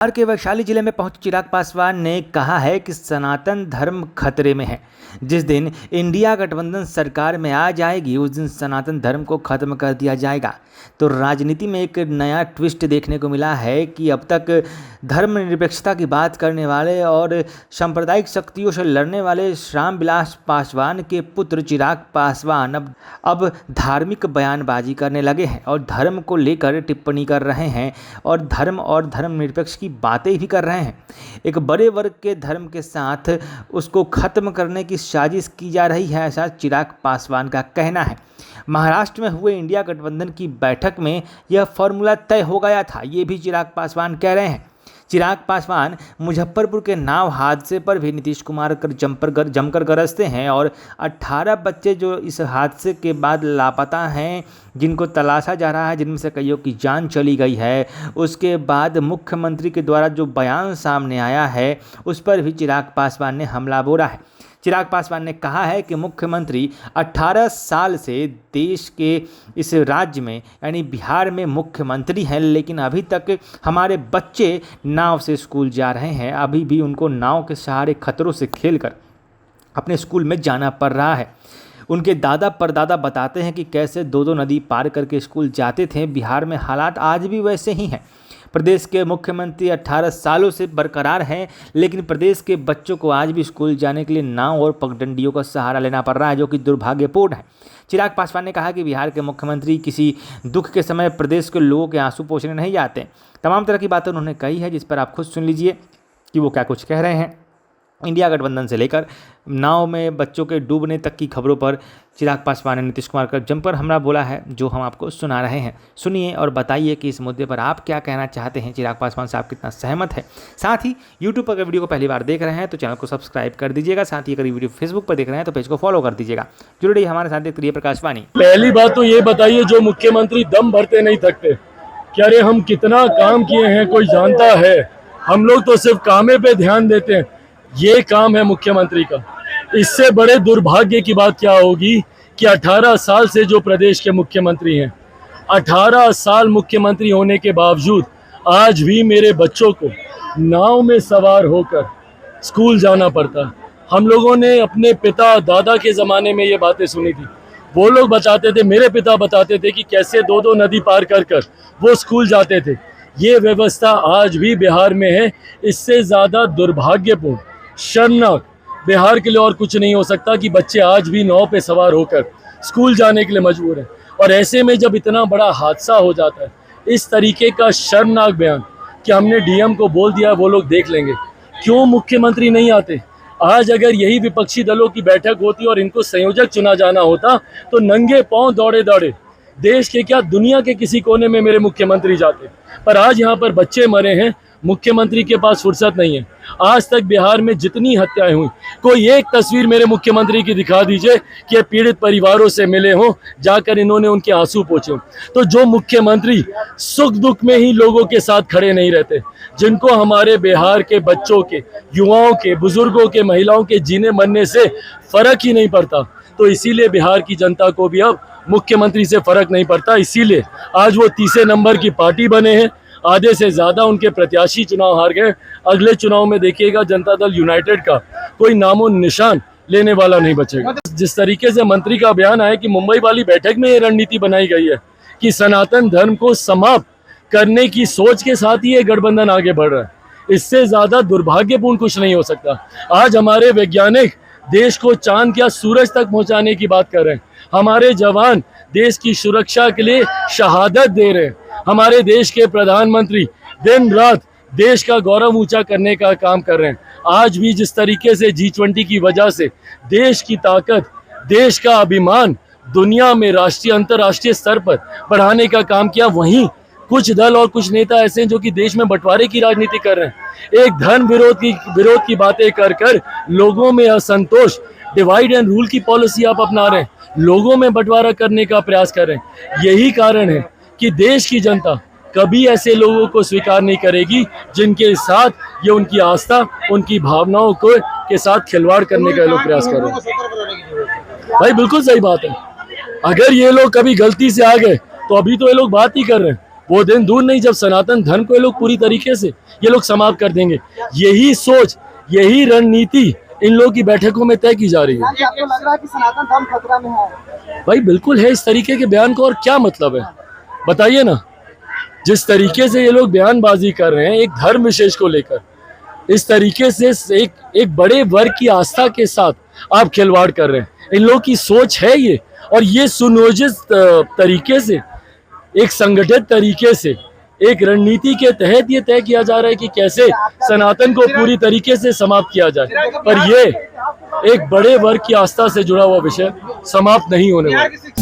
बिहार के वैशाली जिले में पहुंचे चिराग पासवान ने कहा है कि सनातन धर्म खतरे में है। जिस दिन इंडिया गठबंधन सरकार में आ जाएगी उस दिन सनातन धर्म को खत्म कर दिया जाएगा। तो राजनीति में एक नया ट्विस्ट देखने को मिला है कि अब तक धर्मनिरपेक्षता की बात करने वाले और सांप्रदायिक शक्तियों से लड़ने वाले रामविलास पासवान के पुत्र चिराग पासवान अब धार्मिक बयानबाजी करने लगे हैं और धर्म को लेकर टिप्पणी कर रहे हैं और धर्मनिरपेक्ष की बातें भी कर रहे हैं। एक बड़े वर्ग के धर्म के साथ उसको खत्म करने की साजिश की जा रही है, ऐसा चिराग पासवान का कहना है। महाराष्ट्र में हुए इंडिया गठबंधन की बैठक में यह फॉर्मूला तय हो गया था, ये भी चिराग पासवान कह रहे हैं। चिराग पासवान मुजफ्फरपुर के नाव हादसे पर भी नीतीश कुमार जमकर गरजते हैं और 18 बच्चे जो इस हादसे के बाद लापता हैं, जिनको तलाशा जा रहा है, जिनमें से कईयों की जान चली गई है, उसके बाद मुख्यमंत्री के द्वारा जो बयान सामने आया है उस पर भी चिराग पासवान ने हमला बोला है। चिराग पासवान ने कहा है कि मुख्यमंत्री 18 साल से देश के इस राज्य में यानी बिहार में मुख्यमंत्री हैं, लेकिन अभी तक हमारे बच्चे नाव से स्कूल जा रहे हैं। अभी भी उनको नाव के सहारे खतरों से खेलकर अपने स्कूल में जाना पड़ रहा है। उनके दादा परदादा बताते हैं कि कैसे दो नदी पार करके स्कूल जाते थे। बिहार में हालात आज भी वैसे ही हैं। प्रदेश के मुख्यमंत्री 18 सालों से बरकरार हैं, लेकिन प्रदेश के बच्चों को आज भी स्कूल जाने के लिए नाव और पगडंडियों का सहारा लेना पड़ रहा है, जो कि दुर्भाग्यपूर्ण है। चिराग पासवान ने कहा कि बिहार के मुख्यमंत्री किसी दुख के समय प्रदेश के लोगों के आंसू पोंछने नहीं जाते। तमाम तरह की बातें उन्होंने कही है, जिस पर आप खुद सुन लीजिए कि वो क्या कुछ कह रहे हैं। इंडिया गठबंधन से लेकर नाव में बच्चों के डूबने तक की खबरों पर चिराग पासवान ने नीतीश कुमार का जमकर हमला बोला है, जो हम आपको सुना रहे हैं। सुनिए और बताइए कि इस मुद्दे पर आप क्या कहना चाहते हैं। चिराग पासवान से आप कितना सहमत है। साथ ही यूट्यूब पर अगर वीडियो को पहली बार देख रहे हैं तो चैनल को सब्सक्राइब कर दीजिएगा। साथ ही अगर वीडियो फेसबुक पर देख रहे हैं तो पेज को फॉलो कर दीजिएगा। जुड़े रहिए हमारे साथ, देखते रहिए प्रकाश वाणी। पहली बात तो ये बताइए, जो मुख्यमंत्री दम भरते नहीं थकते, क्या रे हम कितना काम किए हैं कोई जानता है? हम लोग तो सिर्फ कामे पे ध्यान देते हैं। ये काम है मुख्यमंत्री का। इससे बड़े दुर्भाग्य की बात क्या होगी कि 18 साल से जो प्रदेश के मुख्यमंत्री हैं, 18 साल मुख्यमंत्री होने के बावजूद आज भी मेरे बच्चों को नाव में सवार होकर स्कूल जाना पड़ता है। हम लोगों ने अपने पिता दादा के ज़माने में ये बातें सुनी थी। वो लोग बताते थे, मेरे पिता बताते थे कि कैसे दो नदी पार कर वो स्कूल जाते थे। ये व्यवस्था आज भी बिहार में है। इससे ज़्यादा दुर्भाग्यपूर्ण, शर्मनाक बिहार के लिए और कुछ नहीं हो सकता कि बच्चे आज भी नाव पे सवार होकर स्कूल जाने के लिए मजबूर हैं। और ऐसे में जब इतना बड़ा हादसा हो जाता है, इस तरीके का शर्मनाक बयान कि हमने डीएम को बोल दिया वो लोग देख लेंगे, क्यों मुख्यमंत्री नहीं आते? आज अगर यही विपक्षी दलों की बैठक होती और इनको संयोजक चुना जाना होता तो नंगे पांव दौड़े देश के क्या दुनिया के किसी कोने में मेरे मुख्यमंत्री जाते। पर आज यहाँ पर बच्चे मरे हैं, मुख्यमंत्री के पास फुर्सत नहीं है। आज तक बिहार में जितनी हत्याएं हुई, कोई एक तस्वीर मेरे मुख्यमंत्री की दिखा दीजिए कि पीड़ित परिवारों से मिले हों, जाकर इन्होंने उनके आंसू पोंछे। तो जो मुख्यमंत्री सुख दुख में ही लोगों के साथ खड़े नहीं रहते, जिनको हमारे बिहार के बच्चों के, युवाओं के, बुजुर्गों के, महिलाओं के जीने मरने से फर्क ही नहीं पड़ता, तो इसीलिए बिहार की जनता को भी अब मुख्यमंत्री से फर्क नहीं पड़ता। इसीलिए आज वो तीसरे नंबर की पार्टी बने हैं। आधे से ज़्यादा उनके प्रत्याशी चुनाव हार गए। अगले चुनाव में देखिएगा जनता दल यूनाइटेड का कोई नामो निशान लेने वाला नहीं बचेगा। जिस तरीके से मंत्री का बयान आया कि मुंबई वाली बैठक में ये रणनीति बनाई गई है कि सनातन धर्म को समाप्त करने की सोच के साथ ही ये गठबंधन आगे बढ़ रहा है, इससे ज़्यादा दुर्भाग्यपूर्ण कुछ नहीं हो सकता। आज हमारे वैज्ञानिक देश को चांद या सूरज तक पहुंचाने की बात कर रहे हैं। हमारे जवान देश की सुरक्षा के लिए शहादत दे रहे हैं। हमारे देश के प्रधानमंत्री दिन रात देश का गौरव ऊंचा करने का काम कर रहे हैं। आज भी जिस तरीके से G20 की वजह से देश की ताकत, देश का अभिमान दुनिया में राष्ट्रीय अंतर्राष्ट्रीय स्तर पर बढ़ाने का काम किया, वहीं कुछ दल और कुछ नेता ऐसे हैं जो कि देश में बंटवारे की राजनीति कर रहे हैं। एक धर्म विरोध की बातें कर लोगों में असंतोष, डिवाइड एंड रूल की पॉलिसी आप अपना रहे हैं, लोगों में बंटवारा करने का प्रयास कर रहे हैं। यही कारण है कि देश की जनता कभी ऐसे लोगों को स्वीकार नहीं करेगी जिनके साथ ये उनकी आस्था, उनकी भावनाओं को के साथ खिलवाड़ करने का लोग प्रयास कर रहे हैं। भाई बिल्कुल सही बात है। अगर ये लोग कभी गलती से आ गए तो अभी तो ये लोग बात ही कर रहे हैं, वो दिन दूर नहीं जब सनातन धर्म को ये लोग पूरी तरीके से ये लोग समाप्त कर देंगे। यही सोच, यही रणनीति इन लोगों की बैठकों में तय की जा रही है। आपको लग रहा है कि सनातन धर्म खतरा में है? भाई बिल्कुल है, इस तरीके के बयान को और क्या मतलब है बताइए ना। जिस तरीके से ये लोग बयानबाजी कर रहे हैं एक धर्म विशेष को लेकर, इस तरीके से एक बड़े वर्ग की आस्था के साथ आप खिलवाड़ कर रहे हैं। इन लोगों की सोच है ये, और ये सुनियोजित तरीके से, एक संगठित तरीके से, एक रणनीति के तहत ये तय किया जा रहा है कि कैसे सनातन को पूरी तरीके से समाप्त किया जाए। पर ये एक बड़े वर्ग की आस्था से जुड़ा हुआ विषय समाप्त नहीं होने वाला।